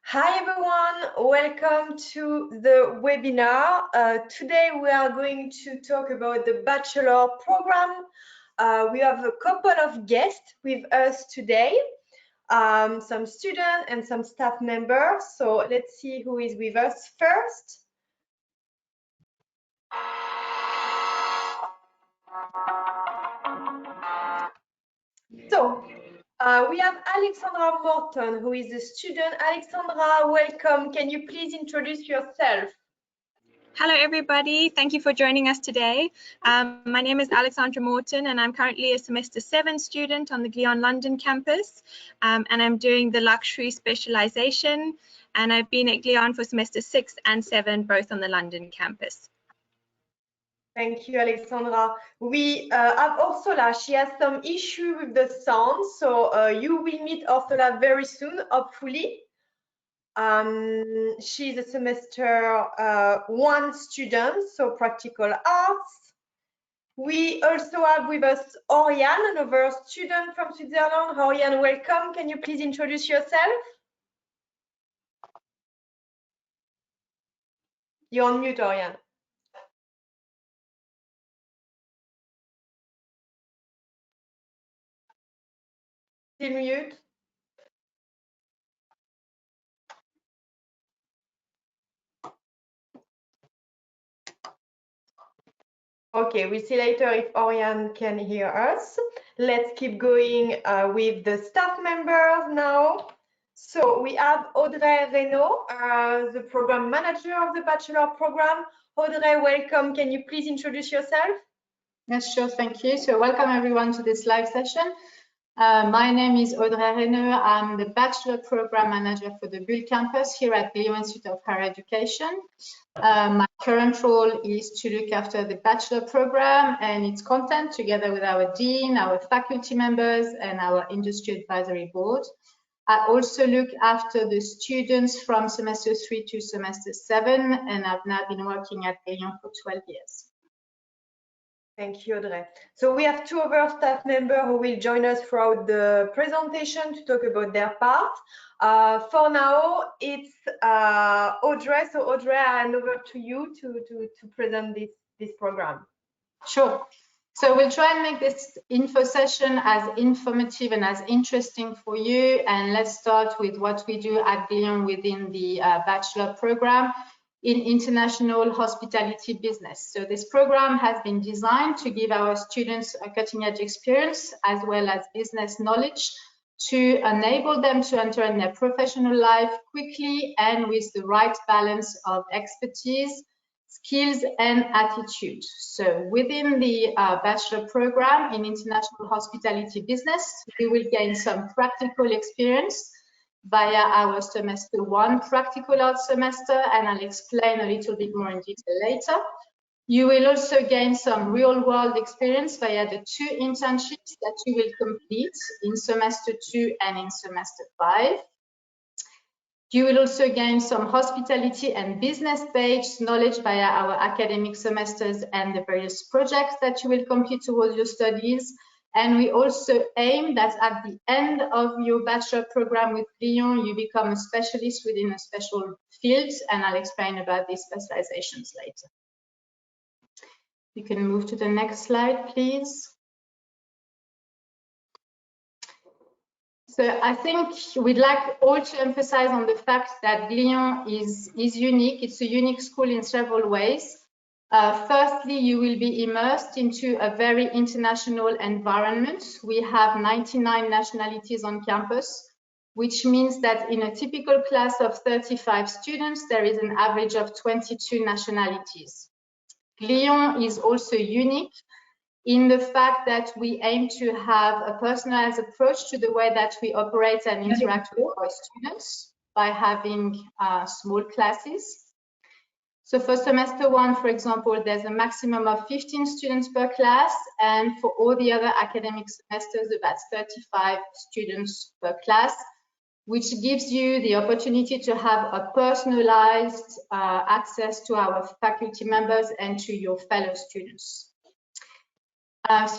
Hi everyone, welcome to the webinar. Today we are going to talk about the Bachelor program. We have a couple of guests with us today, some students and some staff members. So let's see who is with us first. So we have Alexandra Morton, who is a student. Alexandra, welcome. Can you please introduce yourself? Hello, everybody. Thank you for joining us today. My name is Alexandra Morton, and I'm currently a semester 7 student on the Glion London campus, and I'm doing the luxury specialization, and I've been at Glion for semester 6 and 7, both on the London campus. Thank you, Alexandra. We have Ursula. She has some issue with the sound, so you will meet Ursula very soon, hopefully. She's a semester 1 student, so practical arts. We also have with us Oriane, another student from Switzerland. Oriane, welcome. Can you please introduce yourself? You're on mute, Oriane. Still mute. Okay, we'll see later if Oriane can hear us. Let's keep going with the staff members now. So we have Audrey Reynaud, the program manager of the Bachelor program. Audrey, welcome. Can you please introduce yourself? Yes, sure, thank you. So welcome everyone to this live session. My name is Audrey Reynaud. I'm the Bachelor Program Manager for the Bulle campus here at Glion Institute of Higher Education. My current role is to look after the Bachelor program and its content together with our Dean, our faculty members, and our Industry Advisory Board. I also look after the students from semester 3 to semester 7, and I've now been working at Glion for 12 years. Thank you, Audrey. So we have 2 other staff members who will join us throughout the presentation to talk about their part. For now, it's Audrey. So Audrey, I hand over to you to present this program. Sure. So we'll try and make this info session as informative and as interesting for you. And let's start with what we do at Glion within the Bachelor program in international hospitality business. So this program has been designed to give our students a cutting-edge experience as well as business knowledge to enable them to enter in their professional life quickly and with the right balance of expertise, skills and attitude. So within the Bachelor program in international hospitality business, we will gain some practical experience via our semester 1 practical arts semester, and I'll explain a little bit more in detail later. You will also gain some real-world experience via the 2 internships that you will complete in semester 2 and in semester 5. You will also gain some hospitality and business-based knowledge via our academic semesters and the various projects that you will complete towards your studies. And we also aim that at the end of your Bachelor program with Glion, you become a specialist within a special field, and I'll explain about these specializations later. You can move to the next slide, please. So I think we'd like all to emphasize on the fact that Glion is unique. It's a unique school in several ways. Firstly, you will be immersed into a very international environment. We have 99 nationalities on campus, which means that in a typical class of 35 students, there is an average of 22 nationalities. Glion is also unique in the fact that we aim to have a personalized approach to the way that we operate and interact with our students by having small classes. So for semester 1, for example, there's a maximum of 15 students per class, and for all the other academic semesters, about 35 students per class, which gives you the opportunity to have a personalized access to our faculty members and to your fellow students.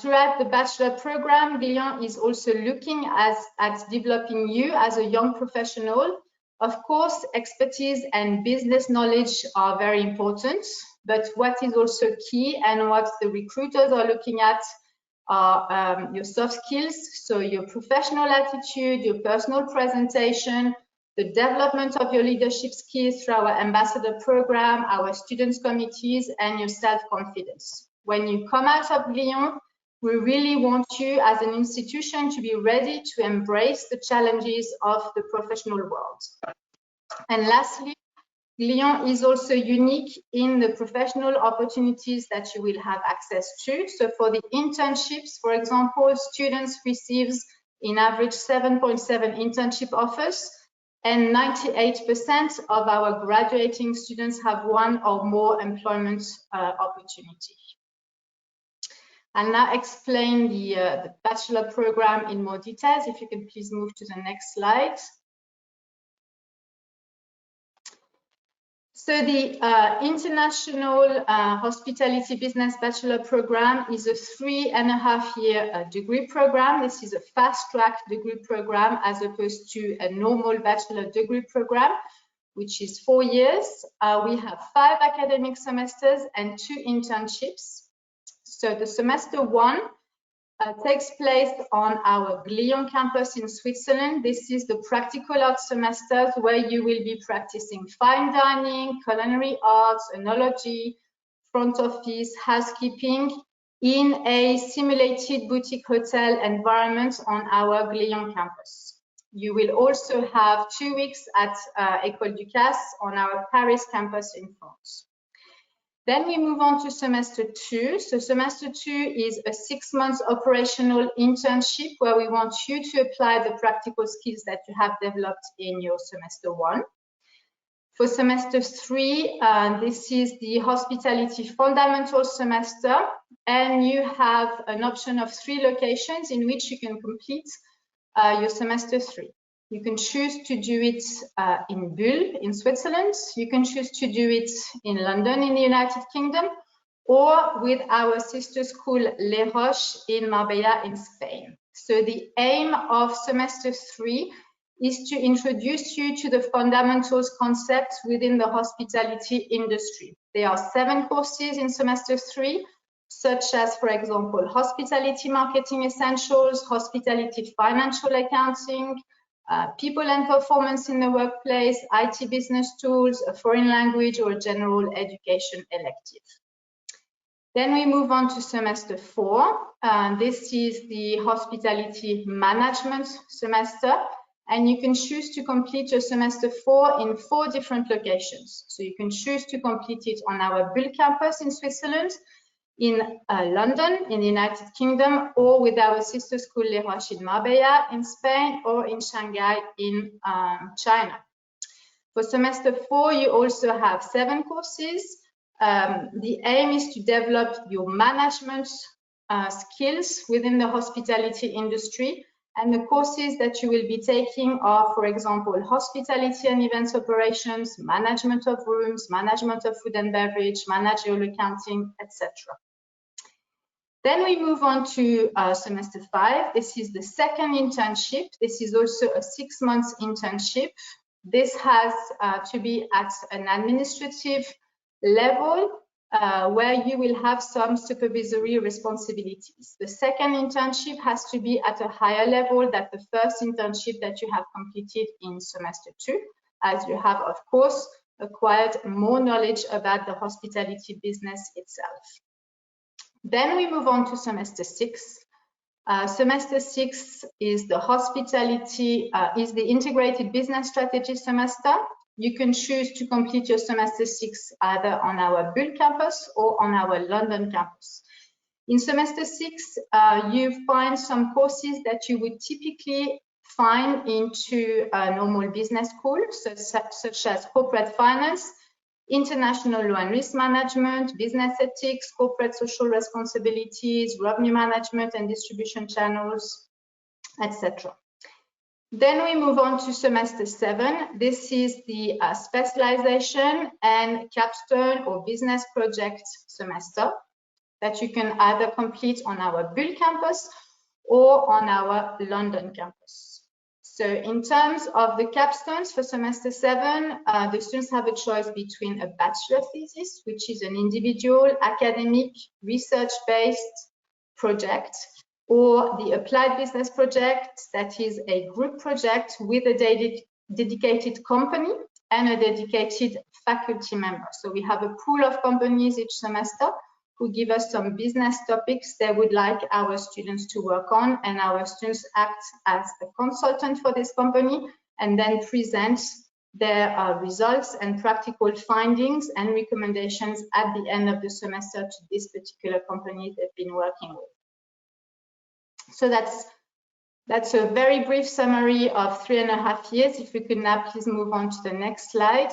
Throughout the Bachelor program, Glion is also looking at developing you as a young professional Of course, expertise and business knowledge are very important, but what is also key and what the recruiters are looking at are your soft skills, so your professional attitude, your personal presentation, the development of your leadership skills through our ambassador program, our students committees, and your self-confidence. When you come out of Glion, we really want you as an institution to be ready to embrace the challenges of the professional world. And lastly, Glion is also unique in the professional opportunities that you will have access to. So for the internships, for example, students receive in average 7.7 internship offers, and 98% of our graduating students have one or more employment opportunity. I'll now explain the bachelor program in more details. If you can please move to the next slide. So the International Hospitality Business Bachelor Program is a 3.5-year degree program. This is a fast-track degree program as opposed to a normal bachelor degree program, which is 4 years. We have 5 academic semesters and 2 internships. So the semester 1 takes place on our Glion campus in Switzerland. This is the practical arts semesters where you will be practicing fine dining, culinary arts, enology, front office, housekeeping in a simulated boutique hotel environment on our Glion campus. You will also have 2 weeks at École du Casse on our Paris campus in France. Then we move on to semester 2. So semester 2 is a 6-month operational internship where we want you to apply the practical skills that you have developed in your semester 1. For semester 3, this is the hospitality fundamental semester, and you have an option of 3 locations in which you can complete your semester 3. You can choose to do it in Bulle in Switzerland. You can choose to do it in London in the United Kingdom, or with our sister school Les Roches in Marbella in Spain. So the aim of semester 3 is to introduce you to the fundamentals concepts within the hospitality industry. There are 7 courses in semester 3, such as, for example, hospitality marketing essentials, hospitality financial accounting, people and performance in the workplace, IT business tools, a foreign language, or general education elective. Then we move on to semester 4. This is the hospitality management semester, and you can choose to complete your semester 4 in 4 different locations. So you can choose to complete it on our Bulle campus in Switzerland, in London, in the United Kingdom, or with our sister school Les Roches in Marbella in Spain, or in Shanghai in China. For semester 4, you also have 7 courses. The aim is to develop your management skills within the hospitality industry, and the courses that you will be taking are, for example, hospitality and events operations, management of rooms, management of food and beverage, managerial accounting, etc. Then we move on to semester 5. This is the second internship. This is also a 6-month internship. This has to be at an administrative level where you will have some supervisory responsibilities. The second internship has to be at a higher level than the first internship that you have completed in semester 2, as you have, of course, acquired more knowledge about the hospitality business itself. Then we move on to semester 6. Semester 6 is the the integrated business strategy semester. You can choose to complete your semester 6 either on our Bulle campus or on our London campus. In semester 6, you find some courses that you would typically find into a normal business school, such as corporate finance, international law and risk management, business ethics, corporate social responsibilities, revenue management and distribution channels, etc. Then we move on to semester 7. This is the specialization and capstone or business project semester that you can either complete on our Bulle campus or on our London campus. So in terms of the capstones for semester 7, the students have a choice between a bachelor thesis, which is an individual, academic, research-based project, or the applied business project, that is a group project with a dedicated company and a dedicated faculty member. So we have a pool of companies each semester who give us some business topics they would like our students to work on, and our students act as a consultant for this company and then present their results and practical findings and recommendations at the end of the semester to this particular company they've been working with. So that's a very brief summary of 3.5 years. If we could now please move on to the next slide.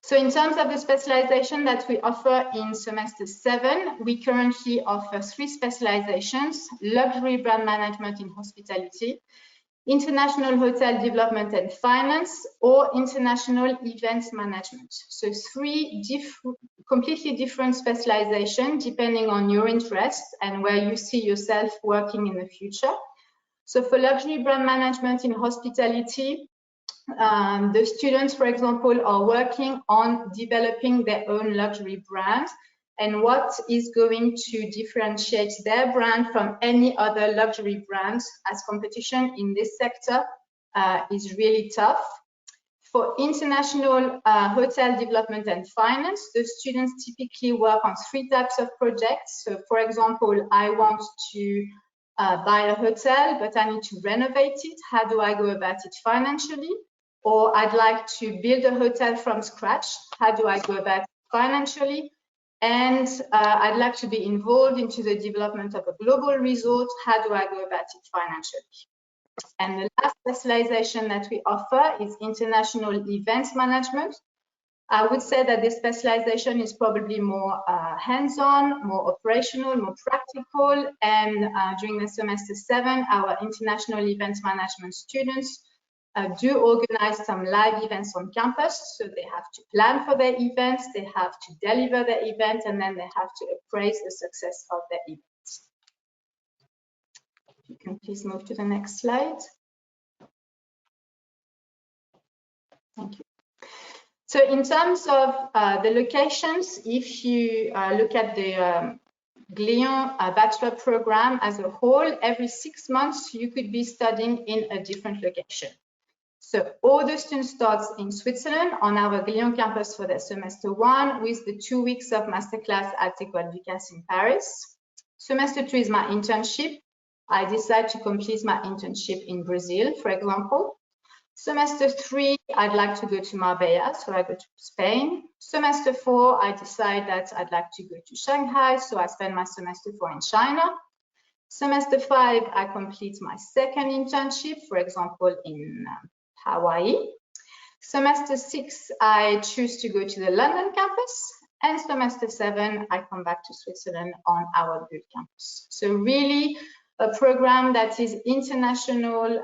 So in terms of the specialization that we offer in semester 7, we currently offer 3 specializations: luxury brand management in hospitality, international hotel development and finance, or international events management. So 3 completely different specializations depending on your interests and where you see yourself working in the future. So for luxury brand management in hospitality, the students, for example, are working on developing their own luxury brand, and what is going to differentiate their brand from any other luxury brands, as competition in this sector is really tough. For international hotel development and finance, the students typically work on 3 types of projects. So for example, I want to buy a hotel, but I need to renovate it. How do I go about it financially? Or I'd like to build a hotel from scratch. How do I go about it financially? And I'd like to be involved into the development of a global resort. How do I go about it financially? And the last specialization that we offer is international events management. I would say that this specialization is probably more hands-on, more operational, more practical. And during the semester 7, our international events management students do organize some live events on campus. So they have to plan for their events, they have to deliver their events, and then they have to appraise the success of their events. If you can please move to the next slide. Thank you. So in terms of the locations, if you look at the Glion Bachelor program as a whole, every 6 months you could be studying in a different location. So all the students start in Switzerland on our Glion campus for their semester 1, with the 2 weeks of masterclass at École Ducasse in Paris. Semester 2 is my internship. I decide to complete my internship in Brazil, for example. Semester 3, I'd like to go to Marbella, so I go to Spain. Semester 4, I decide that I'd like to go to Shanghai, so I spend my semester 4 in China. Semester 5, I complete my second internship, for example, in Hawaii. Semester 6, I choose to go to the London campus. And semester 7, I come back to Switzerland on our Bulle campus. So really a program that is international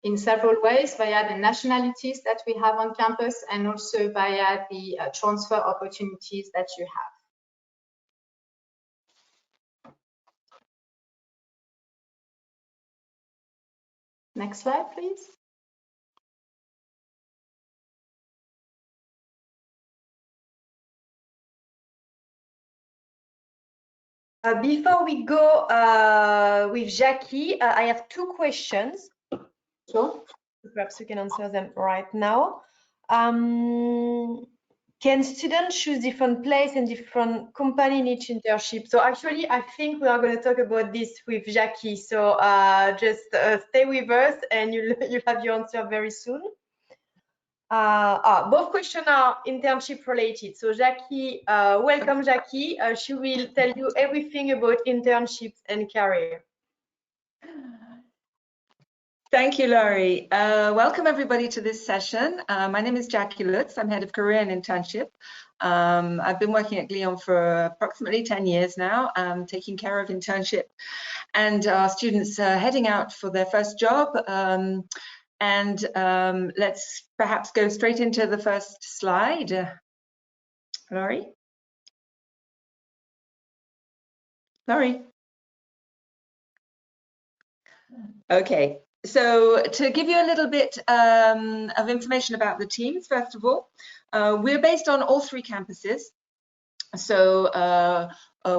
in several ways, via the nationalities that we have on campus and also via the transfer opportunities that you have. Next slide, please. Before we go with Jackie, I have 2 questions. Sure. Perhaps you can answer them right now. Can students choose different place and different company in each internship? So actually, I think we are going to talk about this with Jackie. So just stay with us and you'll have your answer very soon. Both questions are internship related. So Jackie, welcome Jackie. She will tell you everything about internships and career. Thank you, Laurie. Welcome everybody to this session. My name is Jackie Lutz. I'm head of career and internship. I've been working at Glion for approximately 10 years now, taking care of internship and our students heading out for their first job. Let's perhaps go straight into the first slide. Laurie? Okay, so to give you a little bit of information about the teams, first of all, we're based on all 3 campuses. So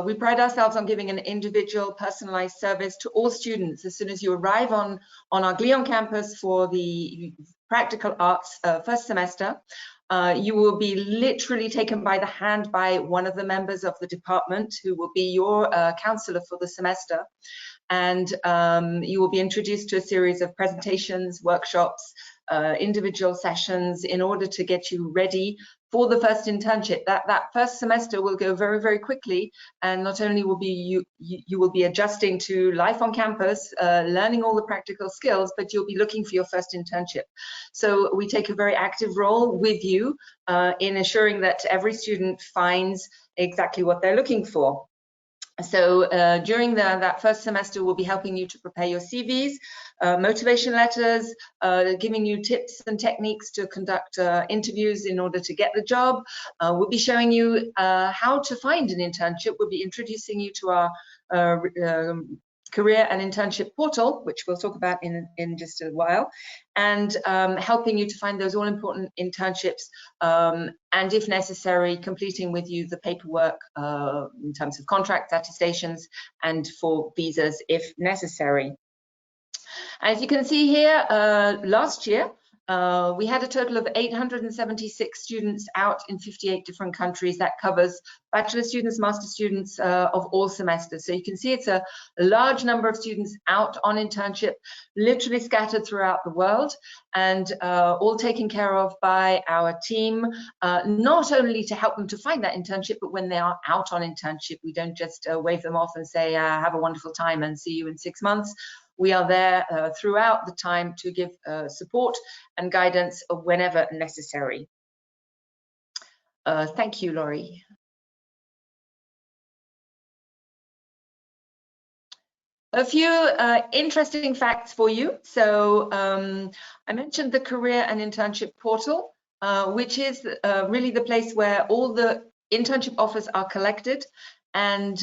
we pride ourselves on giving an individual, personalized service to all students as soon as you arrive on our Glion campus for the practical arts first semester. You will be literally taken by the hand by one of the members of the department who will be your counselor for the semester. And you will be introduced to a series of presentations, workshops, individual sessions in order to get you ready for the first internship. That first semester will go very, very quickly, and not only will be you will be adjusting to life on campus, learning all the practical skills, but you'll be looking for your first internship. So we take a very active role with you in ensuring that every student finds exactly what they're looking for. So during that first semester, we'll be helping you to prepare your CVs, motivation letters, giving you tips and techniques to conduct interviews in order to get the job. We'll be showing you how to find an internship. We'll be introducing you to our career and internship portal, which we'll talk about in just a while, and helping you to find those all-important internships, and if necessary, completing with you the paperwork in terms of contracts, attestations, and for visas if necessary. As you can see here, last year, we had a total of 876 students out in 58 different countries. That covers bachelor students, master students of all semesters. So you can see it's a large number of students out on internship, literally scattered throughout the world, and all taken care of by our team, not only to help them to find that internship, but when they are out on internship, we don't just wave them off and say, have a wonderful time and see you in 6 months. We are there throughout the time to give support and guidance whenever necessary. Thank you, Laurie. A few interesting facts for you. So I mentioned the career and internship portal, which is really the place where all the internship offers are collected, and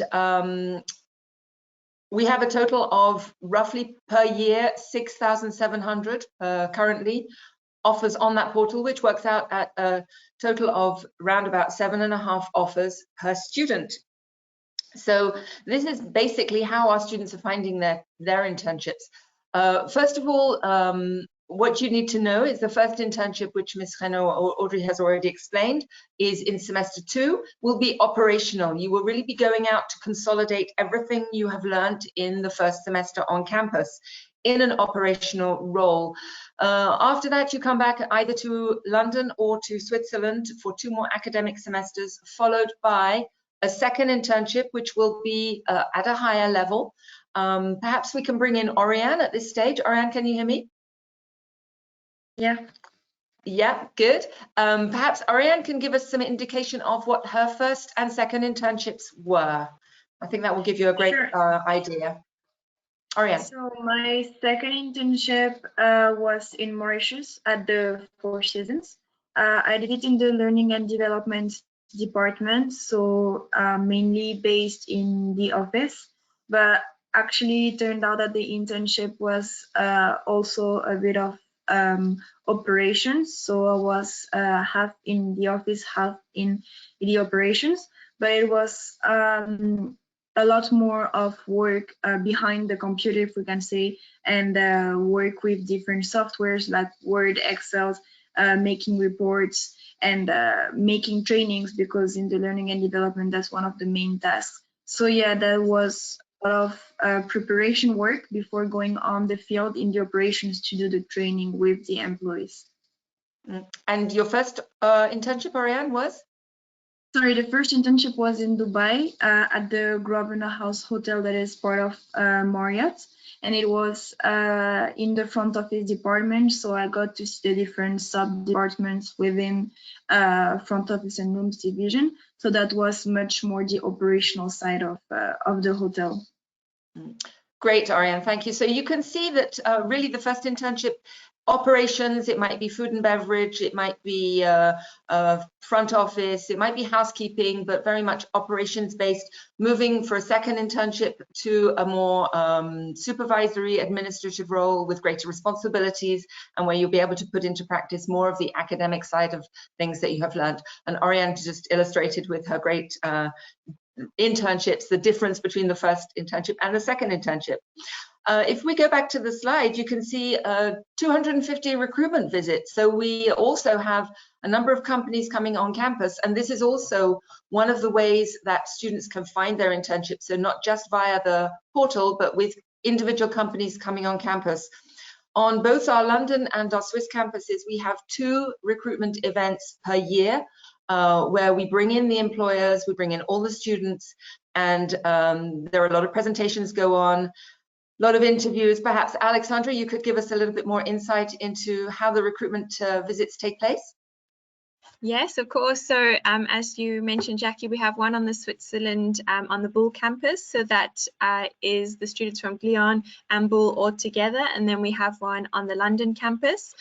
we have a total of roughly per year 6,700 currently offers on that portal, which works out at a total of around about 7.5 offers per student. So this is basically how our students are finding their internships. First of all, what you need to know is the first internship, which Ms. Renaud or Audrey has already explained, is in semester 2, will be operational. You will really be going out to consolidate everything you have learned in the first semester on campus in an operational role. After that, you come back either to London or to Switzerland for 2 more academic semesters, followed by a second internship, which will be at a higher level. Perhaps we can bring in Oriane at this stage. Oriane, can you hear me? Yeah. Yeah, good. Perhaps Oriane can give us some indication of what her first and second internships were. I think that will give you a great idea. Oriane. So my second internship was in Mauritius at the Four Seasons. I did it in the Learning and Development department, so mainly based in the office, but actually it turned out that the internship was also a bit of operations, so I was half in the office, half in the operations, but it was a lot more of work behind the computer, if we can say, and work with different softwares like Word, Excel, making reports and making trainings, because in the learning and development, that's one of the main tasks. So yeah, that was a lot of preparation work before going on the field in the operations to do the training with the employees. And your first internship, Oriane, was? Sorry, the first internship was in Dubai at the Grosvenor House Hotel that is part of Marriott, and it was in the front office department, so I got to see the different sub-departments within front office and rooms division, so that was much more the operational side of the hotel. Great, Oriane, thank you. So you can see that really the first internship operations, it might be food and beverage, it might be front office, it might be housekeeping, but very much operations based, moving for a second internship to a more supervisory administrative role with greater responsibilities, and where you'll be able to put into practice more of the academic side of things that you have learned. And Oriane just illustrated with her great internships the difference between the first internship and the second internship. If we go back to the slide, you can see 250 recruitment visits. So we also have a number of companies coming on campus, and this is also one of the ways that students can find their internships. So not just via the portal, but with individual companies coming on campus. On both our London and our Swiss campuses, we have 2 recruitment events per year, where we bring in the employers, we bring in all the students, and there are a lot of presentations go on, a lot of interviews. Perhaps Alexandra, you could give us a little bit more insight into how the recruitment visits take place? Yes, of course. So as you mentioned, Jackie, we have one on the Switzerland on the Bull campus. So that is the students from Glion and Bull all together. And then we have one on the London campus.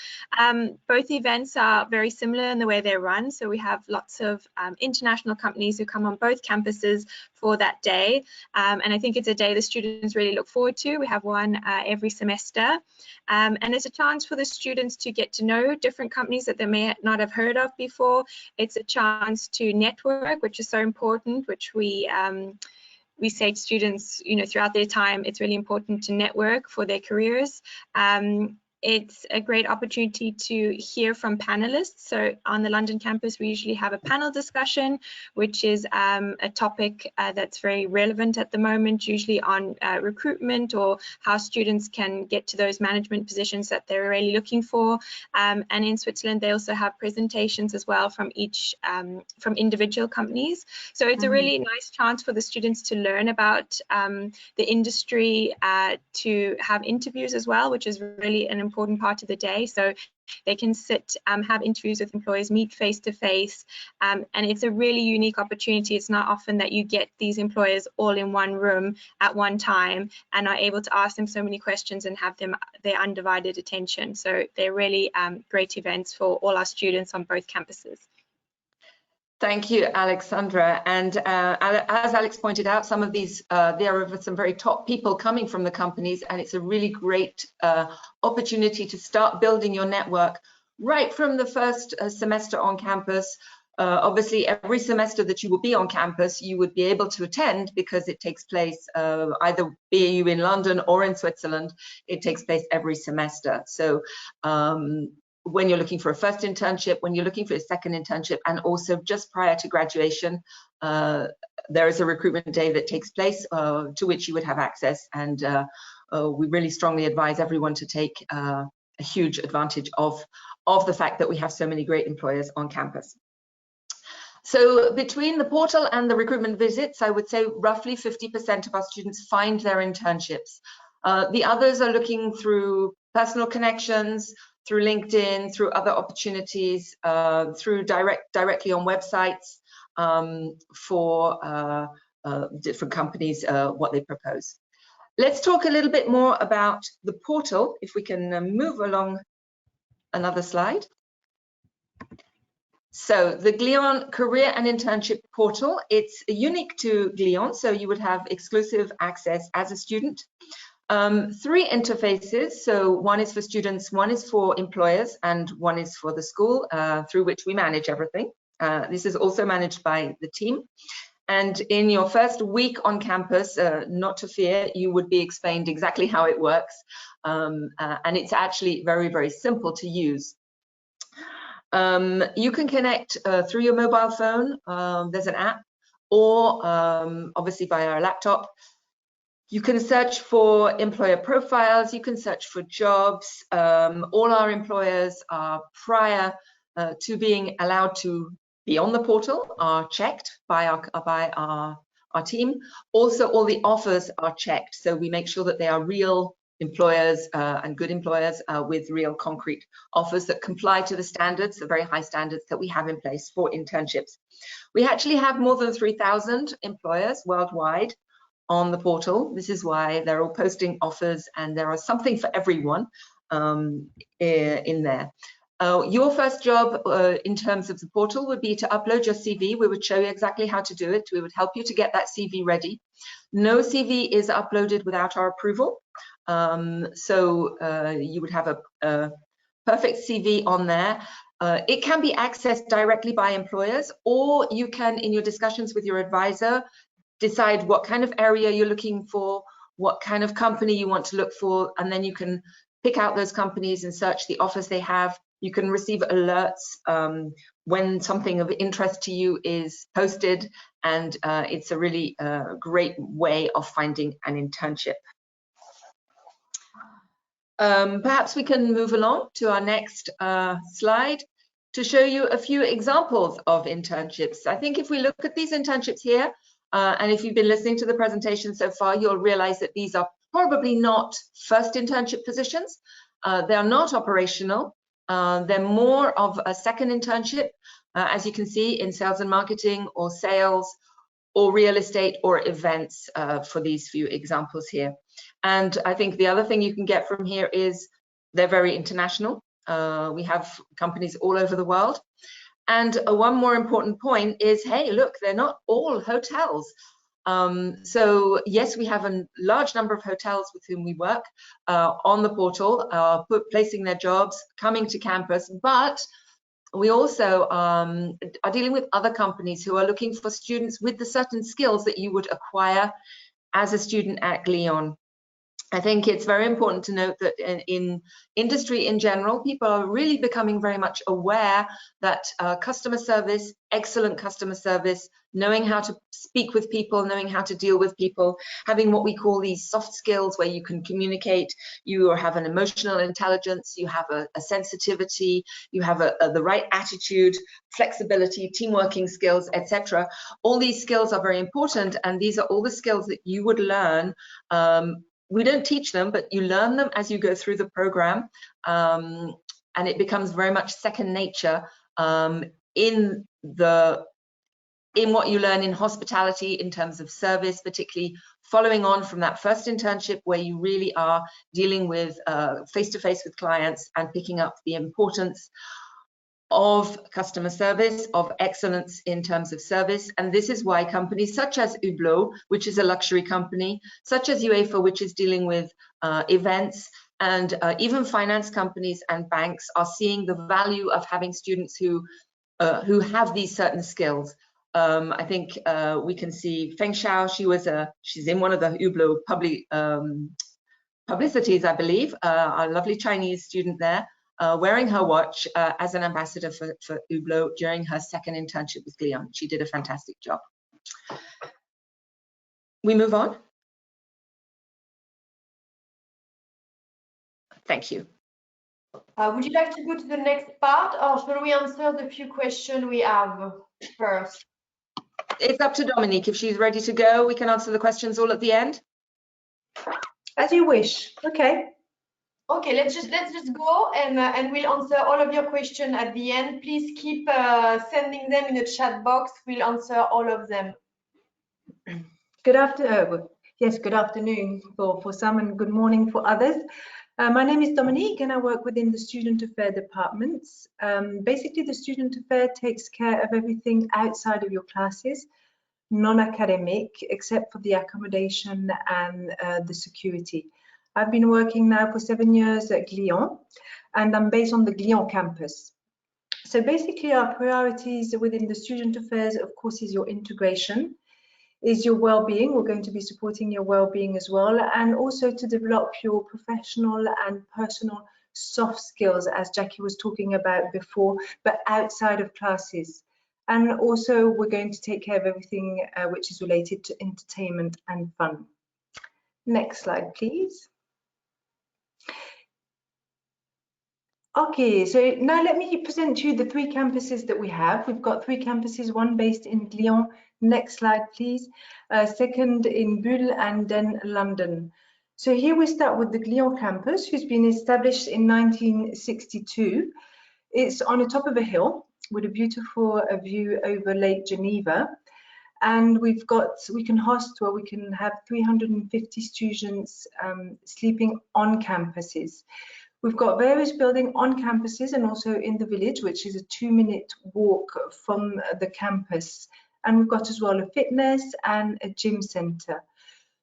Both events are very similar in the way they're run. So we have lots of international companies who come on both campuses for that day. And I think it's a day the students really look forward to. We have one every semester. And it's a chance for the students to get to know different companies that they may not have heard of before. It's a chance to network, which is so important, which we say to students, throughout their time, it's really important to network for their careers. It's a great opportunity to hear from panelists. So on the London campus, we usually have a panel discussion, which is a topic that's very relevant at the moment, usually on recruitment or how students can get to those management positions that they're really looking for. And in Switzerland, they also have presentations as well from from individual companies. So it's a really nice chance for the students to learn about the industry, to have interviews as well, which is really an important part of the day. So they can sit, have interviews with employers, meet face to face, and it's a really unique opportunity. It's not often that you get these employers all in one room at one time and are able to ask them so many questions and have them their undivided attention. So they're really great events for all our students on both campuses. Thank you, Alexandra. And as Alex pointed out, some of these, there are some very top people coming from the companies, and it's a really great opportunity to start building your network right from the first semester on campus. Obviously, every semester that you will be on campus, you would be able to attend because it takes place either be you in London or in Switzerland. It takes place every semester. So when you're looking for a first internship, when you're looking for a second internship, and also just prior to graduation, there is a recruitment day that takes place to which you would have access. And we really strongly advise everyone to take a huge advantage of the fact that we have so many great employers on campus. So between the portal and the recruitment visits, I would say roughly 50% of our students find their internships. The others are looking through personal connections, through LinkedIn, through other opportunities, through directly on websites for different companies, what they propose. Let's talk a little bit more about the portal, if we can move along another slide. So the Glion Career and Internship Portal, it's unique to Glion, so you would have exclusive access as a student. 3 interfaces, so one is for students, one is for employers, and one is for the school, through which we manage everything. This is also managed by the team. And in your first week on campus, not to fear, you would be explained exactly how it works. And it's actually very, very simple to use. You can connect through your mobile phone, there's an app, or obviously via a laptop. You can search for employer profiles, you can search for jobs. All our employers are prior to being allowed to be on the portal are checked by our team. Also, all the offers are checked, so we make sure that they are real employers and good employers with real concrete offers that comply to the standards, the very high standards that we have in place for internships. We actually have more than 3,000 employers worldwide on the portal. This is why they're all posting offers, and there are something for everyone. in there. Your first job in terms of the portal would be to upload your CV. We would show you exactly how to do it. We would help you to get that CV ready. No CV is uploaded without our approval. So you would have a perfect CV on there. It can be accessed directly by employers, or you can, in your discussions with your advisor, decide what kind of area you're looking for, what kind of company you want to look for, and then you can pick out those companies and search the offers they have. You can receive alerts when something of interest to you is posted, and it's a really great way of finding an internship. Perhaps we can move along to our next slide to show you a few examples of internships. I think if we look at these internships here, and if you've been listening to the presentation so far, you'll realize that these are probably not first internship positions. They are not operational. They're more of a second internship, as you can see, in sales and marketing, or sales, or real estate, or events, for these few examples here. And I think the other thing you can get from here is they're very international. We have companies all over the world. And one more important point is, hey, look, they're not all hotels. So yes, we have a large number of hotels with whom we work on the portal, placing their jobs, coming to campus, but we also are dealing with other companies who are looking for students with the certain skills that you would acquire as a student at Glion. I think it's very important to note that in industry in general, people are really becoming very much aware that customer service, excellent customer service, knowing how to speak with people, knowing how to deal with people, having what we call these soft skills where you can communicate, you have an emotional intelligence, you have a sensitivity, you have the right attitude, flexibility, team working skills, etc. All these skills are very important, and these are all the skills that you would learn. We don't teach them, but you learn them as you go through the program, and it becomes very much second nature in what you learn in hospitality in terms of service, particularly following on from that first internship where you really are dealing with face-to-face with clients and picking up the importance of customer service, of excellence in terms of service. And this is why companies such as Hublot, which is a luxury company, such as UEFA, which is dealing with events, and even finance companies and banks are seeing the value of having students who have these certain skills. I think we can see Feng Xiao, she's in one of the Hublot publicities, I believe, a lovely Chinese student there, wearing her watch as an ambassador for Hublot during her second internship with Glion. She did a fantastic job. We move on. Thank you. Would you like to go to the next part, or shall we answer the few questions we have first? It's up to Dominique. If she's ready to go, we can answer the questions all at the end. As you wish. Okay. Okay, let's just go, and we'll answer all of your questions at the end. Please keep sending them in the chat box. We'll answer all of them. Good afternoon for some, and good morning for others. My name is Dominique, and I work within the Student Affairs departments. Basically, the Student Affairs takes care of everything outside of your classes, non-academic, except for the accommodation and the security. I've been working now for 7 years at Glion, and I'm based on the Glion campus. So basically, our priorities within the Student Affairs, of course, is your integration, is your well-being. We're going to be supporting your well-being as well, and also to develop your professional and personal soft skills, as Jackie was talking about before, but outside of classes. And also, we're going to take care of everything which is related to entertainment and fun. Next slide, please. Okay, so now let me present to you the 3 campuses that we have. We've got 3 campuses, one based in Glion. Next slide, please. Second in Bulle, and then London. So here we start with the Glion campus, who's been established in 1962. It's on the top of a hill with a beautiful view over Lake Geneva. And we can have 350 students sleeping on campuses. We've got various buildings on campuses and also in the village, which is a 2-minute walk from the campus. And we've got as well a fitness and a gym center.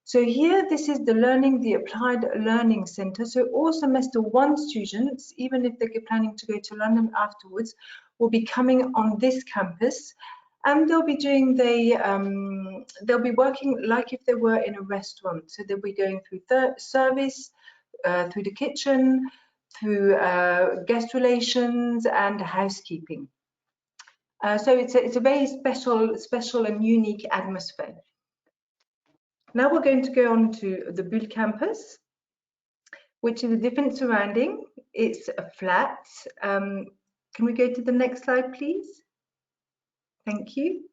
So here, this is the applied learning center. So all semester 1 students, even if they're planning to go to London afterwards, will be coming on this campus, and they'll be doing they'll be working like if they were in a restaurant. So they'll be going through service, through the kitchen, through guest relations and housekeeping. So it's a very special and unique atmosphere. Now we're going to go on to the Bulle campus, which is a different surrounding. It's a flat. Can we go to the next slide, please? Thank you.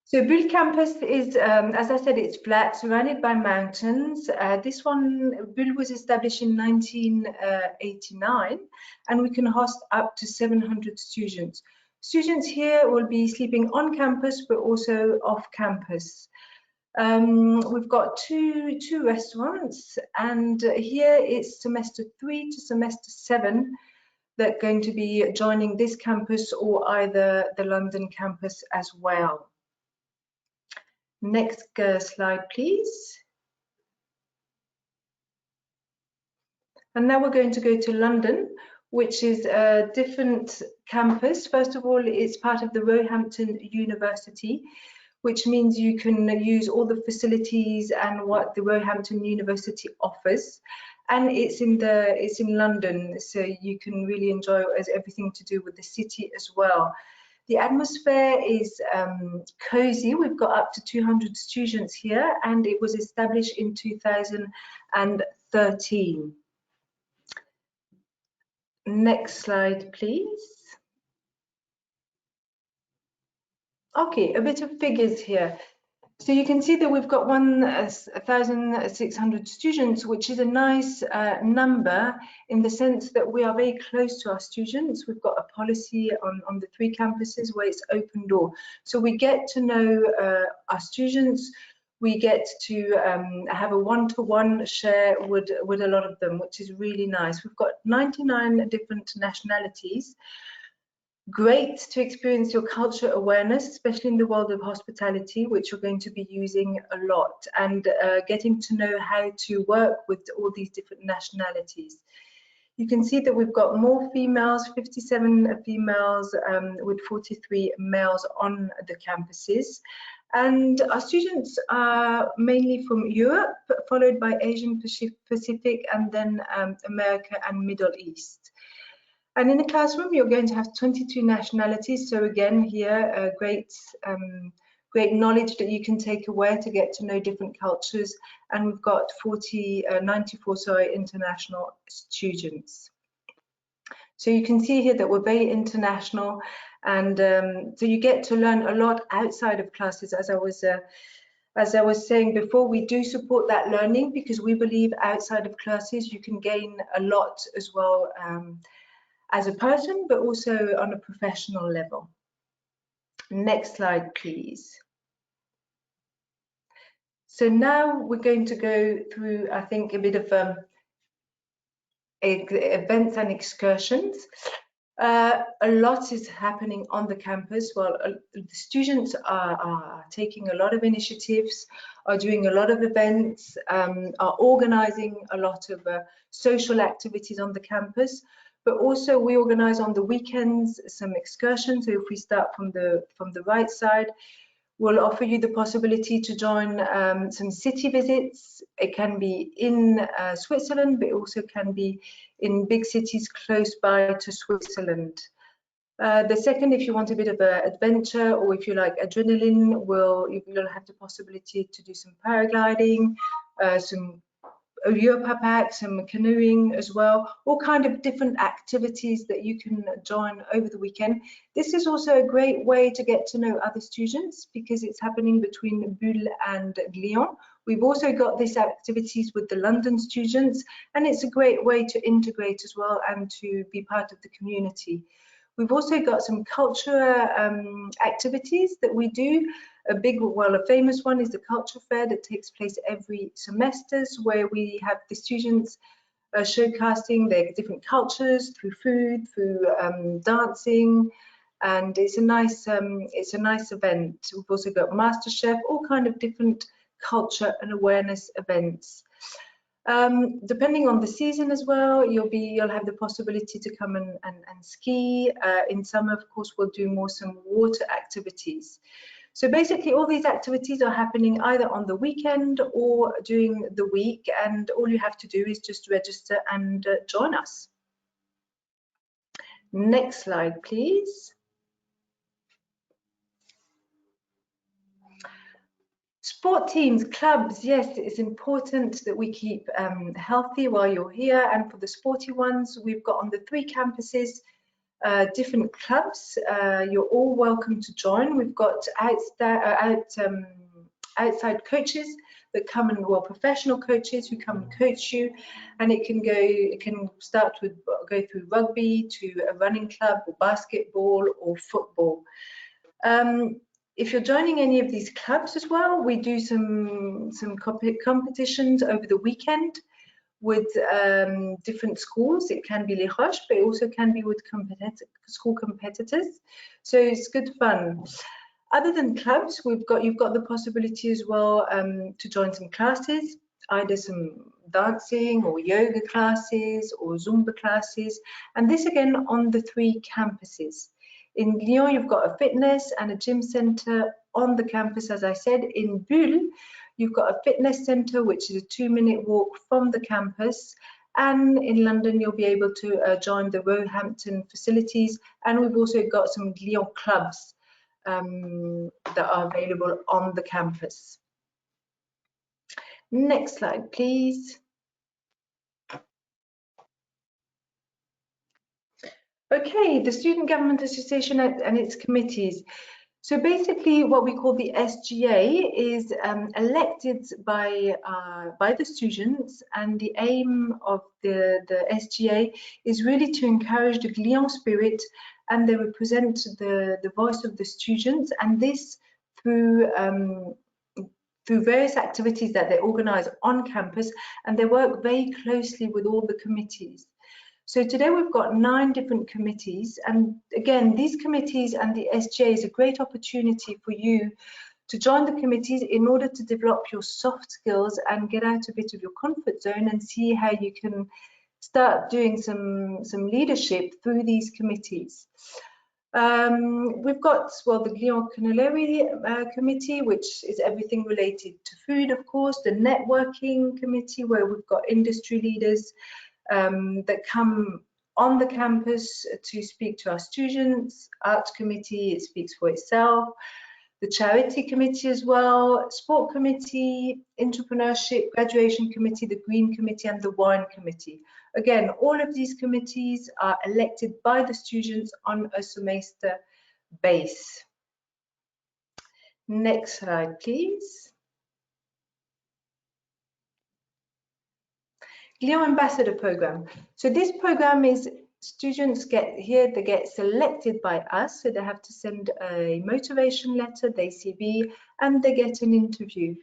So Bulle campus is, as I said, it's flat, surrounded by mountains. This one, Bulle was established in 1989, and we can host up to 700 students. Students here will be sleeping on campus, but also off campus. We've got two restaurants, and here it's semester 3 to semester 7 that are going to be joining this campus or either the London campus as well. Next slide, please. And now we're going to go to London, which is a different campus. First of all, it's part of the Roehampton University, which means you can use all the facilities and what the Roehampton University offers. And it's in London, so you can really enjoy everything to do with the city as well. The atmosphere is cozy. We've got up to 200 students here, and it was established in 2013. Next slide, please. Okay, a bit of figures here. So you can see that we've got 1,600 students, which is a nice number in the sense that we are very close to our students. We've got a policy on the 3 campuses where it's open door. So we get to know our students. We get to have a one-to-one share with a lot of them, which is really nice. We've got 99 different nationalities. Great to experience your culture awareness, especially in the world of hospitality, which you're going to be using a lot, and getting to know how to work with all these different nationalities. You can see that we've got more females, 57 females with 43 males on the campuses. And our students are mainly from Europe, followed by Asian Pacific, and then America and Middle East. And in the classroom, you're going to have 22 nationalities. So again, here, great knowledge that you can take away to get to know different cultures. And we've got 94 international students. So you can see here that we're very international. And so you get to learn a lot outside of classes. As I was saying before, we do support that learning because we believe outside of classes, you can gain a lot as well, as a person, but also on a professional level. Next slide, please. So now we're going to go through, I think, a bit of events and excursions. A lot is happening on the campus. Well, the students are taking a lot of initiatives, are doing a lot of events, are organizing a lot of social activities on the campus. But also we organize on the weekends some excursions. So if we start from the right side, we'll offer you the possibility to join some city visits. It can be in Switzerland, but it also can be in big cities close by to Switzerland. The second, if you want a bit of an adventure, or if you like adrenaline, you'll have the possibility to do some paragliding, some Europa Pack, some canoeing as well, all kind of different activities that you can join over the weekend. This is also a great way to get to know other students because it's happening between Bulle and Glion. We've also got these activities with the London students, and it's a great way to integrate as well and to be part of the community. We've also got some cultural activities that we do. A famous one is the culture fair that takes place every semester, where we have the students showcasing their different cultures through food, through dancing, and it's a nice event. We've also got MasterChef, all kind of different culture and awareness events. Depending on the season as well, you'll have the possibility to come and ski. In summer, of course, we'll do some water activities. So basically, all these activities are happening either on the weekend or during the week, and all you have to do is just register and join us. Next slide, please. Sport teams, clubs, yes, it's important that we keep healthy while you're here. And for the sporty ones, we've got on the 3 campuses different clubs. You're all welcome to join. We've got outside coaches that come and, well, professional coaches who come and coach you, and it can start with go through rugby to a running club or basketball or football. If you're joining any of these clubs as well, we do some competitions over the weekend with different schools. It can be Les Roches, but it also can be with school competitors. So it's good fun. Other than clubs, you've got the possibility as well to join some classes, either some dancing or yoga classes or Zumba classes, and this again on the 3 campuses. In Glion, you've got a fitness and a gym center on the campus, as I said. In Bulle, you've got a fitness center, which is a 2-minute walk from the campus. And in London, you'll be able to join the Roehampton facilities. And we've also got some Glion clubs that are available on the campus. Next slide, please. Okay, the Student Government Association and its committees. So basically what we call the SGA is elected by the students, and the aim of the SGA is really to encourage the Glion spirit, and they represent the voice of the students, and this through various activities that they organize on campus, and they work very closely with all the committees. So today we've got 9 different committees, and again, these committees and the SGA is a great opportunity for you to join the committees in order to develop your soft skills and get out a bit of your comfort zone and see how you can start doing some leadership through these committees. We've got, well, the Glion Culinary Committee, which is everything related to food, of course, the Networking Committee, where we've got industry leaders that come on the campus to speak to our students. Arts Committee, it speaks for itself. The Charity Committee as well, Sport Committee, Entrepreneurship, Graduation Committee, the Green Committee and the Wine Committee. Again, all of these committees are elected by the students on a semester base. Next slide, please. Glion Ambassador Program. So this program is students get here, they get selected by us, so they have to send a motivation letter, their CV, and they get an interview.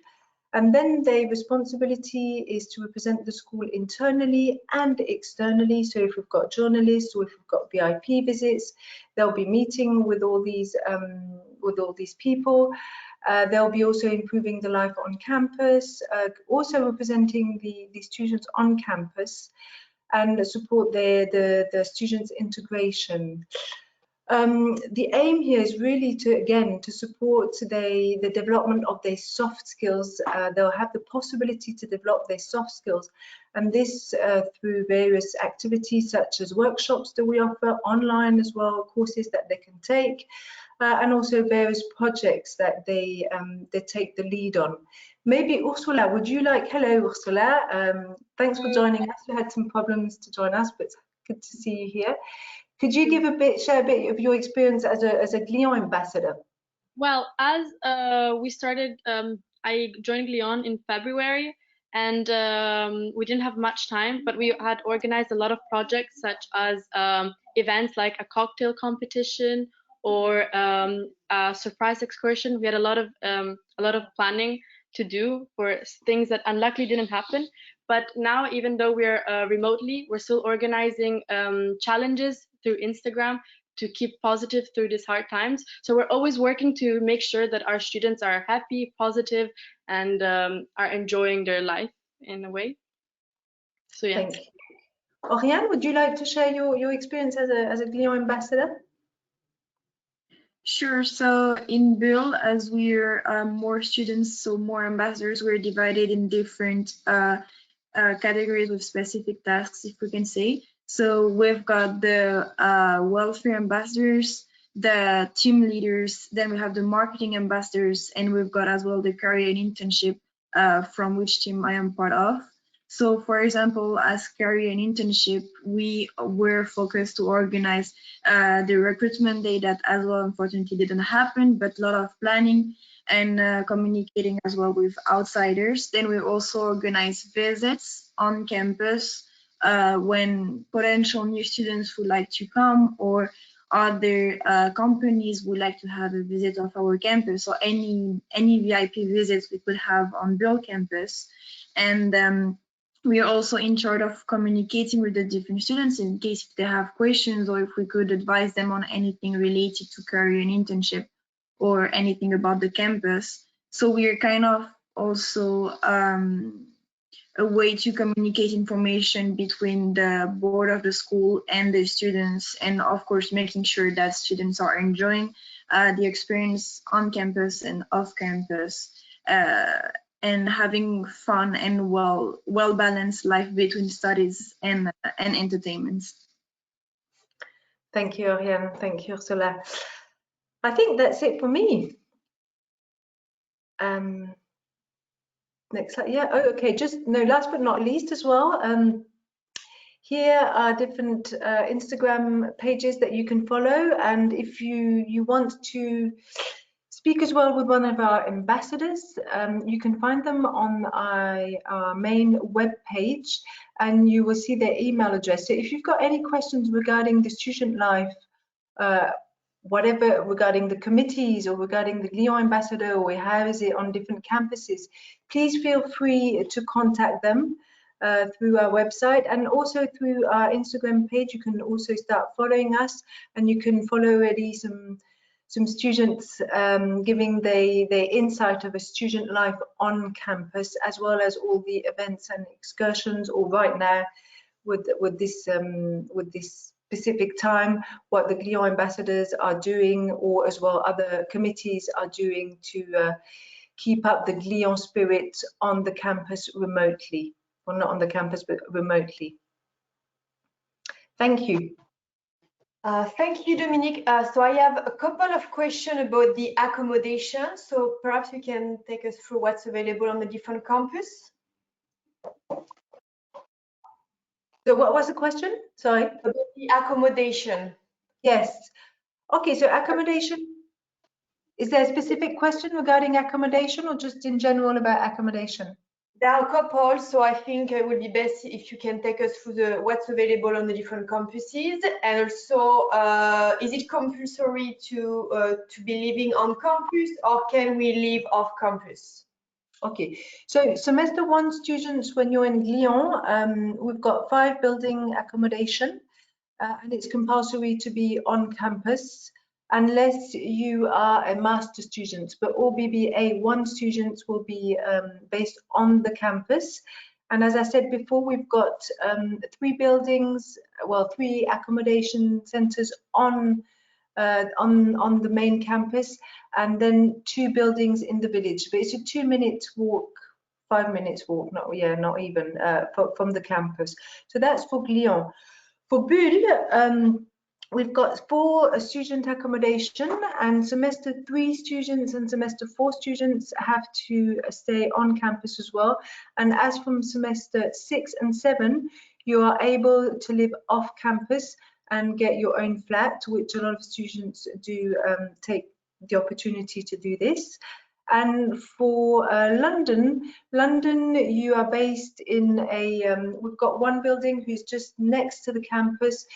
And then their responsibility is to represent the school internally and externally. So if we've got journalists or if we've got VIP visits, they'll be meeting with all these people. They'll be also improving the life on campus, also representing the students on campus, and support the students' integration. The aim here is really to support the development of their soft skills. They'll have the possibility to develop their soft skills, and this through various activities such as workshops that we offer online as well, courses that they can take, and also various projects that they take the lead on. Maybe Ursula, would you like, hello Ursula, thanks for joining us. We had some problems to join us, but it's good to see you here. Could you share a bit of your experience as a Glion ambassador? Well, as we started, I joined Glion in February, and we didn't have much time, but we had organized a lot of projects such as events like a cocktail competition or a surprise excursion. We had a lot of planning to do for things that unluckily didn't happen, But now, even though we're remotely, we're still organizing challenges through Instagram to keep positive through these hard times. So we're always working to make sure that our students are happy, positive, and are enjoying their life in a way. So yeah. Thank you. Oriane, would you like to share your experience as a Glion ambassador? Sure. So in Bull, as we're more students, so more ambassadors, we're divided in different categories with specific tasks, if we can say. So we've got the welfare ambassadors, the team leaders, then we have the marketing ambassadors, and we've got as well the career and internship, from which team I am part of. So for example, as career and internship, we were focused to organize the recruitment day that as well unfortunately didn't happen, but a lot of planning and communicating as well with outsiders. Then we also organize visits on campus when potential new students would like to come, or other companies would like to have a visit of our campus, or any VIP visits we could have on Bull campus. And we are also in charge of communicating with the different students in case if they have questions, or if we could advise them on anything related to career and internship or anything about the campus. So we are kind of also a way to communicate information between the board of the school and the students, and of course making sure that students are enjoying the experience on campus and off campus, and having fun and well-balanced life between studies and entertainment. Thank you, Oriane. Thank you, Ursula. I think that's it for me. Next slide. Yeah. Oh, okay. Just no. Last but not least, as well. Here are different Instagram pages that you can follow, and if you want to speak as well with one of our ambassadors, you can find them on our main web page, and you will see their email address. So if you've got any questions regarding the student life, whatever regarding the committees or regarding the Glion ambassador, or how is it on different campuses, please feel free to contact them through our website, and also through our Instagram page. You can also start following us, and you can follow already some students giving their insight of a student life on campus, as well as all the events and excursions, or right now with this specific time, what the Glion ambassadors are doing, or as well other committees are doing to keep up the Glion spirit on the campus remotely, or not on the campus, but remotely. Thank you. Thank you, Dominique. So I have a couple of questions about the accommodation. So perhaps you can take us through what's available on the different campus. So what was the question? Sorry. About the accommodation. Yes. Okay, so accommodation. Is there a specific question regarding accommodation, or just in general about accommodation? There are a couple, so I think it would be best if you can take us through what's available on the different campuses, and also is it compulsory to be living on campus, or can we live off campus? Okay, so semester 1 students, when you're in Glion, we've got 5 building accommodation, and it's compulsory to be on campus unless you are a master student, but all BBA1 students will be based on the campus. And as I said before, we've got 3 buildings, well, 3 accommodation centers on the main campus, and then 2 buildings in the village. But it's a 2-minute walk, 5 minutes walk, not even from the campus. So that's for Glion. For Bull, we've got 4 student accommodation, and semester 3 students and semester 4 students have to stay on campus as well. And as from semester 6 and 7, you are able to live off campus and get your own flat, which a lot of students do take the opportunity to do this. And for London, you are based in a, we've got 1 building who's just next to the campus.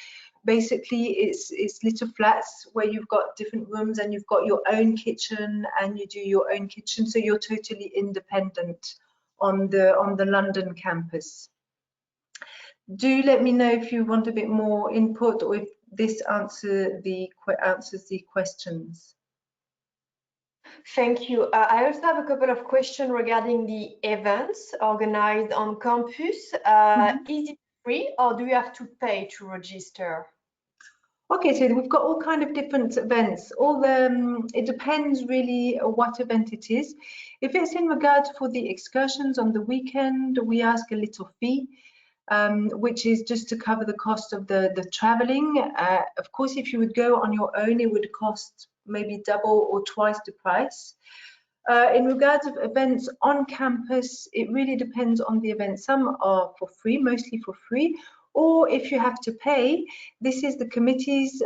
Basically, it's little flats where you've got different rooms, and you've got your own kitchen, and you do your own kitchen, so you're totally independent on the London campus. Do let me know if you want a bit more input or if this answers the questions. Thank you. I also have a couple of questions regarding the events organized on campus. Is it free or do you have to pay to register? Okay, so we've got all kind of different events. It depends really what event it is. If it's in regards for the excursions on the weekend, we ask a little fee, which is just to cover the cost of the traveling. Of course, if you would go on your own, it would cost maybe double or twice the price. In regards of events on campus, it really depends on the event. Some are for free, mostly for free, or if you have to pay, this is the committees,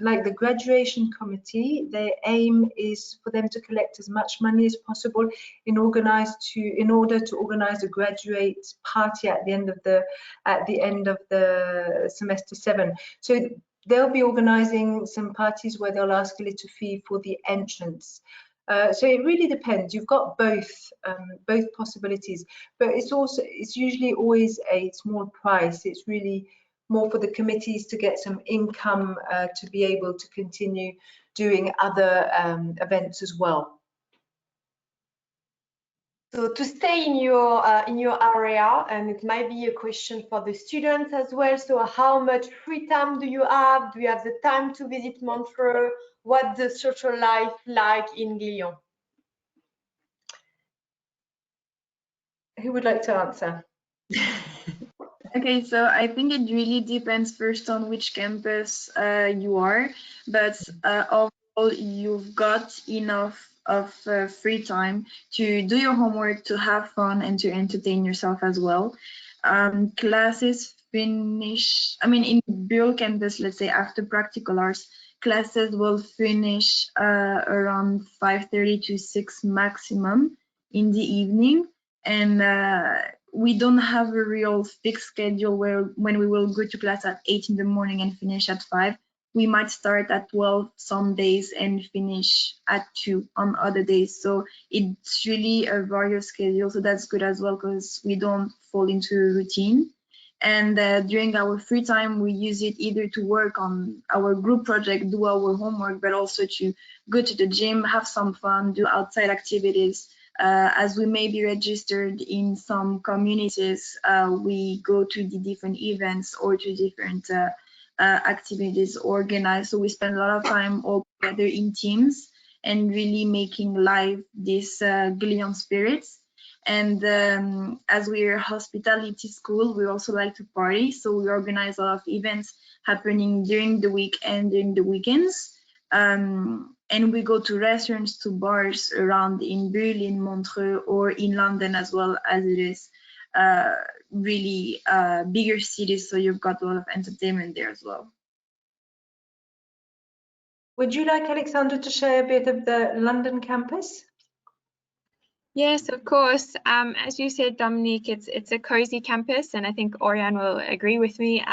like the graduation committee. Their aim is for them to collect as much money as possible in order to organize a graduate party at the end of the semester 7. So they'll be organizing some parties where they'll ask a little fee for the entrance. So it really depends. You've got both possibilities, but it's usually always a small price. It's really more for the committees to get some income to be able to continue doing other events as well. So to stay in your area, and it might be a question for the students as well. So how much free time do you have? Do you have the time to visit Montreux? What's the social life like in Glion? Who would like to answer? Okay, so I think it really depends first on which campus you are, but overall you've got enough of free time to do your homework, to have fun, and to entertain yourself as well. Classes finish, I mean, in Bureau campus, let's say after practical hours, classes will finish around 5:30 to 6 maximum in the evening, and we don't have a real fixed schedule when we will go to class at 8 in the morning and finish at 5. We might start at 12 some days and finish at 2 on other days. So it's really a various schedule. So that's good as well because we don't fall into a routine. And during our free time, we use it either to work on our group project, do our homework, but also to go to the gym, have some fun, do outside activities. As we may be registered in some communities, we go to the different events or to different activities organized. So we spend a lot of time all together in teams and really making live this Glion spirits. And as we're a hospitality school, we also like to party. So we organize a lot of events happening during the week and during the weekends. And we go to restaurants, to bars around in Berlin, Montreux, or in London as well, as it is really bigger cities. So you've got a lot of entertainment there as well. Would you like Alexandra to share a bit of the London campus? Yes, of course. As you said, Dominique, it's a cozy campus, and I think Oriane will agree with me.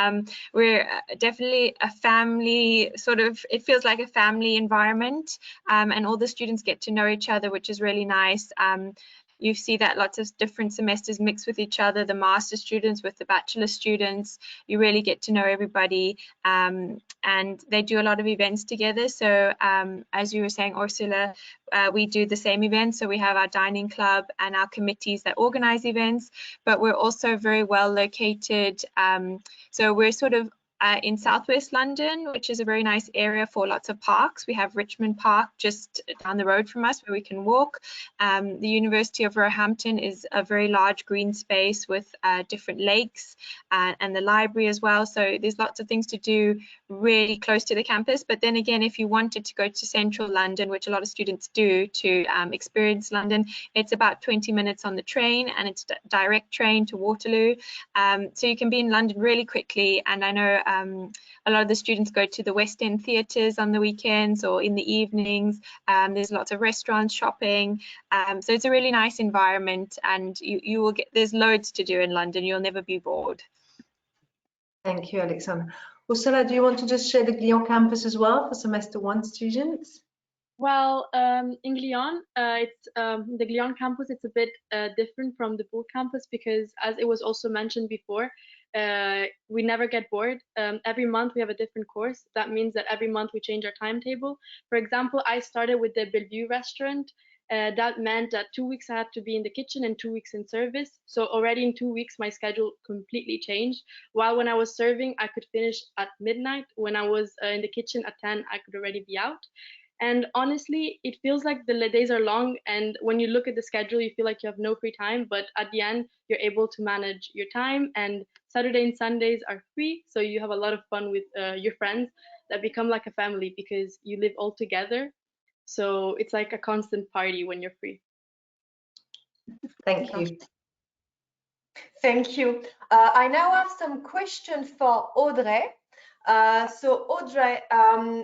We're definitely a family, sort of, it feels like a family environment, and all the students get to know each other, which is really nice. You see that lots of different semesters mix with each other, the master students with the bachelor students. You really get to know everybody, and they do a lot of events together. So as you were saying, Ursula, we do the same events. So we have our dining club and our committees that organize events, but we're also very well located. So we're sort of in southwest London, which is a very nice area for lots of parks. We have Richmond Park just down the road from us where we can walk. The University of Roehampton is a very large green space with different lakes and the library as well. So there's lots of things to do really close to the campus. But then again, if you wanted to go to central London, which a lot of students do to experience London, it's about 20 minutes on the train, and it's a direct train to Waterloo. So you can be in London really quickly. And I know a lot of the students go to the West End theatres on the weekends or in the evenings. There's lots of restaurants, shopping. So it's a really nice environment, and you will get, there's loads to do in London. You'll never be bored. Thank you, Alexandra. Ursula, do you want to just share the Glion campus as well for semester 1 students? Well, in Glion, it's the Glion campus. It's a bit different from the Bull campus because, as it was also mentioned before, we never get bored. Every month we have a different course. That means that every month we change our timetable. For example, I started with the Bellevue restaurant. That meant that 2 weeks I had to be in the kitchen and 2 weeks in service. So already in 2 weeks, my schedule completely changed. While when I was serving, I could finish at midnight. When I was in the kitchen at 10, I could already be out. And honestly, it feels like the days are long. And when you look at the schedule, you feel like you have no free time. But at the end, you're able to manage your time. And Saturday and Sundays are free. So you have a lot of fun with your friends that become like a family because you live all together. So it's like a constant party when you're free. Thank you. Thank you. I now have some questions for Audrey. So Audrey,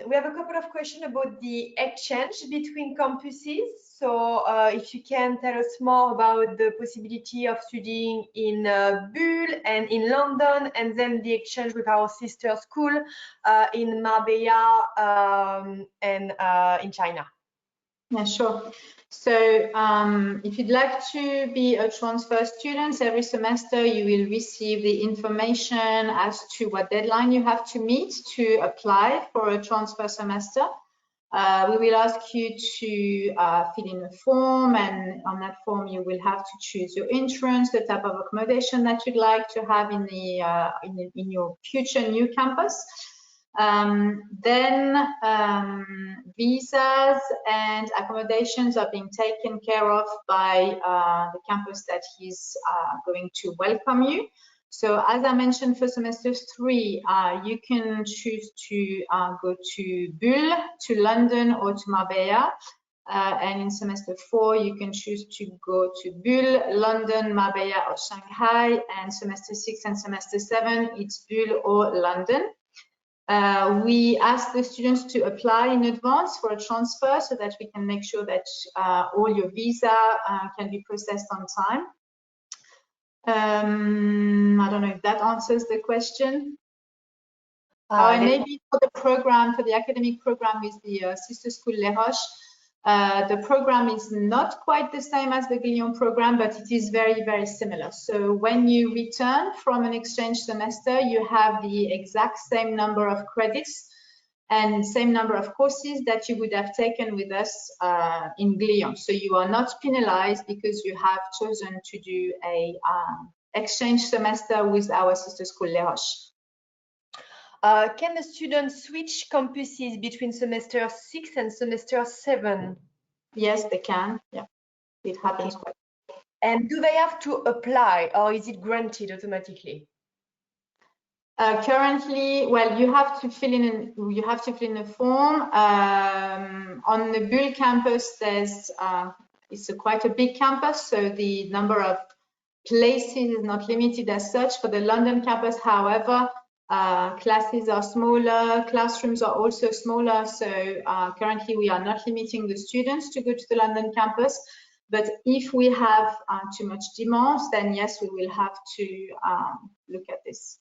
we have a couple of questions about the exchange between campuses. So if you can tell us more about the possibility of studying in Bulle and in London, and then the exchange with our sister school in Marbella and in China. Yeah, sure. So if you'd like to be a transfer student, every semester you will receive the information as to what deadline you have to meet to apply for a transfer semester. We will ask you to fill in a form, and on that form you will have to choose your entrance, the type of accommodation that you'd like to have in your future new campus. Then visas and accommodations are being taken care of by the campus that is going to welcome you. So as I mentioned, for semester 3, you can choose to go to Bulle, to London, or to Marbella. And in semester 4, you can choose to go to Bulle, London, Marbella, or Shanghai. And semester 6 and semester 7, it's Bulle or London. We ask the students to apply in advance for a transfer so that we can make sure that all your visa can be processed on time. I don't know if that answers the question. And maybe for the program, for the academic program with the sister school Les Roches, the program is not quite the same as the Glion program, but it is very, very similar. So when you return from an exchange semester, you have the exact same number of credits and same number of courses that you would have taken with us in Glion. So you are not penalized because you have chosen to do a exchange semester with our sister school Les Roches. Can the students switch campuses between semester 6 and semester 7? Yes, they can. Yeah, it happens quite. And do they have to apply, or is it granted automatically? Currently, well, you have to fill in a form. On the Bulle campus, it's quite a big campus, so the number of places is not limited as such. For the London campus, however, classes are smaller, classrooms are also smaller, so currently we are not limiting the students to go to the London campus. But if we have too much demand, then yes, we will have to look at this.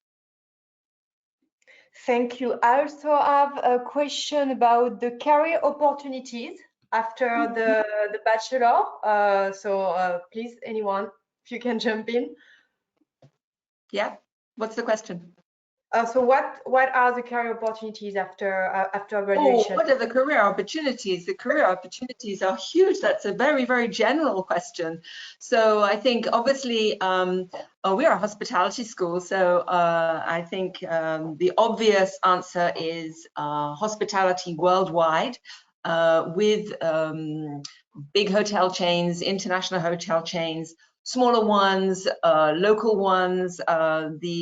Thank you. I also have a question about the career opportunities after the bachelor. So please, anyone, if you can jump in. Yeah, what's the question? So what are the career opportunities after graduation? Oh, what are the career opportunities? The career opportunities are huge. That's a very, very general question. So I think obviously we are a hospitality school. So I think the obvious answer is hospitality worldwide with big hotel chains, international hotel chains, smaller ones, local ones,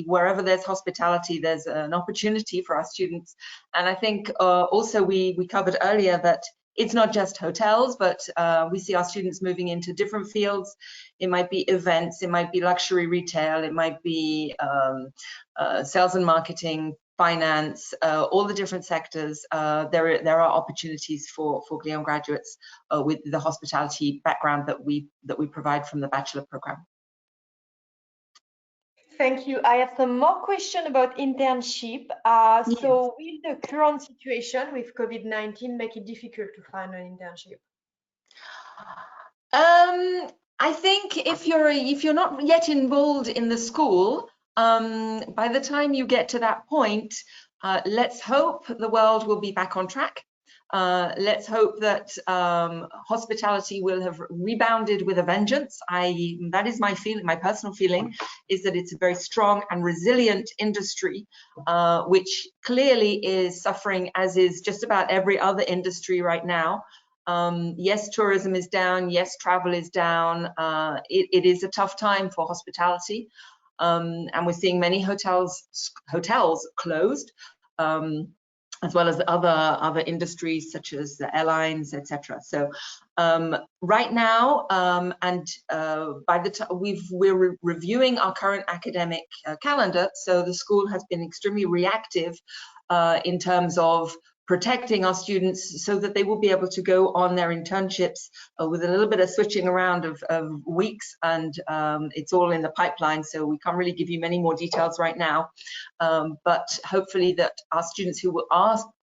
wherever there's hospitality, there's an opportunity for our students. And I think also we covered earlier that it's not just hotels, but we see our students moving into different fields. It might be events, it might be luxury retail, it might be sales and marketing, finance, all the different sectors. There are opportunities for Glion graduates with the hospitality background that we provide from the bachelor program. Thank you. I have some more questions about internship. So will the current situation with COVID-19 make it difficult to find an internship? I think if you're not yet enrolled in the school, by the time you get to that point, let's hope the world will be back on track. Let's hope that hospitality will have rebounded with a vengeance. That is my feeling, my personal feeling, is that it's a very strong and resilient industry, which clearly is suffering, as is just about every other industry right now. Yes, tourism is down. Yes, travel is down. It is a tough time for hospitality, and we're seeing many hotels closed, as well as other industries such as the airlines, etc. So right now, by the time we're reviewing our current academic calendar, so the school has been extremely reactive in terms of protecting our students so that they will be able to go on their internships with a little bit of switching around of weeks, and it's all in the pipeline, so we can't really give you many more details right now. But hopefully that our students who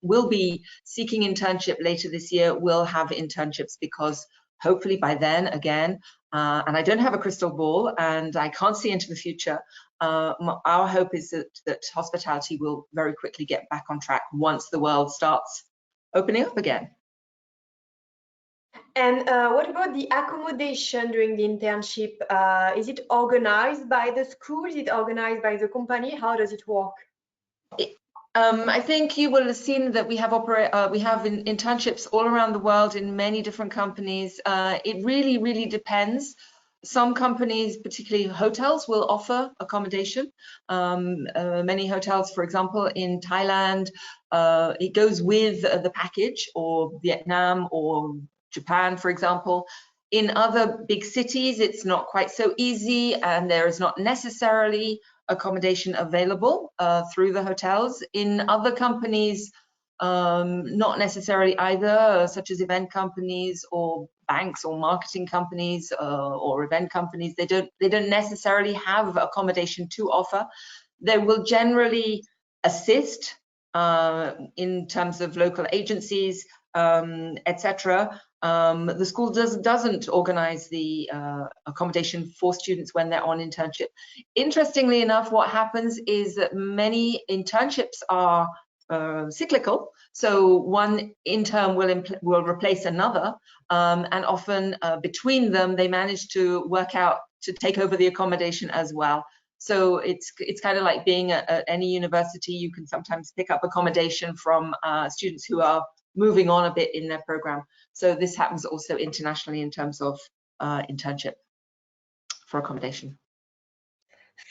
will be seeking internship later this year will have internships, because hopefully by then, again, and I don't have a crystal ball and I can't see into the future, our hope is that hospitality will very quickly get back on track once the world starts opening up again. And what about the accommodation during the internship? Is it organized by the school? Is it organized by the company? How does it work? I think you will have seen that we have internships all around the world in many different companies. It really depends. Some companies, particularly hotels, will offer accommodation. Many hotels, for example, in Thailand, it goes with the package, or Vietnam or Japan, for example. In other big cities, it's not quite so easy, and there is not necessarily accommodation available through the hotels. In other companies, not necessarily either, such as event companies or banks or marketing companies or event companies. They don't necessarily have accommodation to offer. They will generally assist in terms of local agencies, etc. The school doesn't organize the accommodation for students when they're on internship. Interestingly enough, what happens is that many internships are cyclical, so one intern will replace another, and often between them they manage to work out to take over the accommodation as well. So it's kind of like being at any university. You can sometimes pick up accommodation from students who are moving on a bit in their program. So this happens also internationally in terms of internship for accommodation.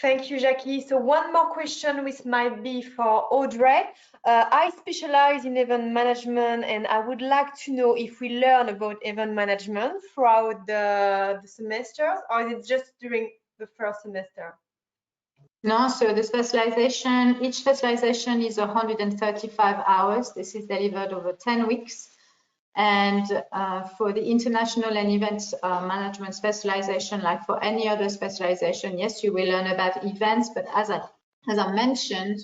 Thank you, Jackie. So one more question, which might be for Audrey. I specialize in event management, and I would like to know if we learn about event management throughout the semesters, or is it just during the first semester? No, so the specialization, each specialization is 135 hours. This is delivered over 10 weeks. And for the international and events management specialization, like for any other specialization, yes, you will learn about events, but as I mentioned,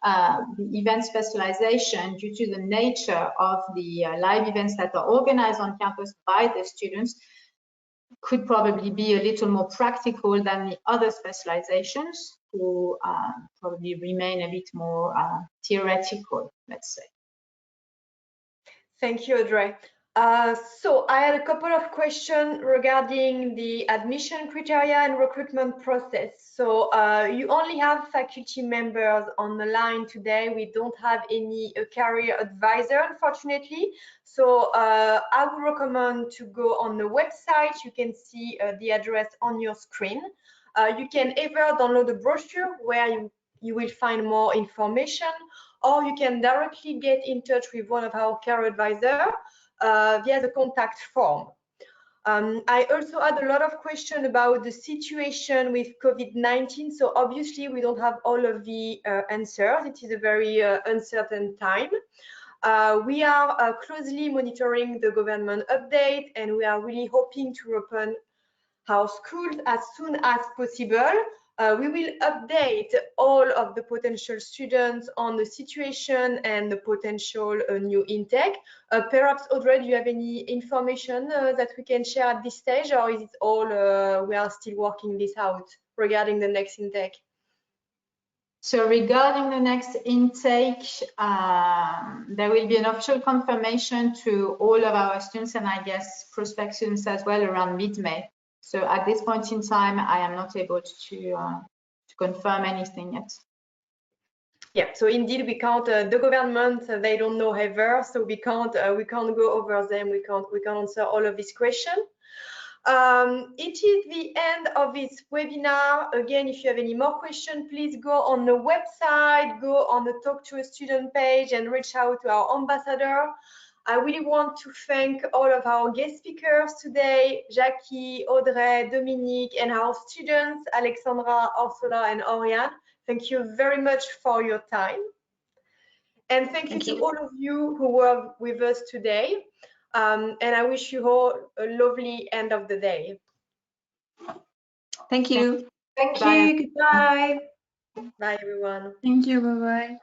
the event specialization, due to the nature of the live events that are organized on campus by the students, could probably be a little more practical than the other specializations, who probably remain a bit more theoretical, let's say. Thank you, Audrey. So I had a couple of questions regarding the admission criteria and recruitment process. So you only have faculty members on the line today. We don't have any career advisor, unfortunately. So I would recommend to go on the website. You can see the address on your screen. You can either download the brochure where you will find more information, or you can directly get in touch with one of our career advisors via the contact form. I also had a lot of questions about the situation with COVID-19. So obviously we don't have all of the answers. It is a very uncertain time. We are closely monitoring the government update, and we are really hoping to open our schools as soon as possible. We will update all of the potential students on the situation and the potential new intake. Perhaps, Audrey, do you have any information that we can share at this stage, or is it all we are still working this out regarding the next intake? So regarding the next intake, there will be an official confirmation to all of our students and I guess prospect students as well around mid-May. So at this point in time, I am not able to confirm anything yet. Yeah, so indeed we can't. The government they don't know ever, so we can't go over them. We can't answer all of these questions. It is the end of this webinar. Again, if you have any more questions, please go on the website, go on the Talk to a Student page and reach out to our ambassador. I really want to thank all of our guest speakers today, Jackie, Audrey, Dominique, and our students, Alexandra, Ursula, and Oriane. Thank you very much for your time. And thank you to all of you who were with us today. And I wish you all a lovely end of the day. Thank you. Thank you. Goodbye. Bye, everyone. Thank you. Bye-bye.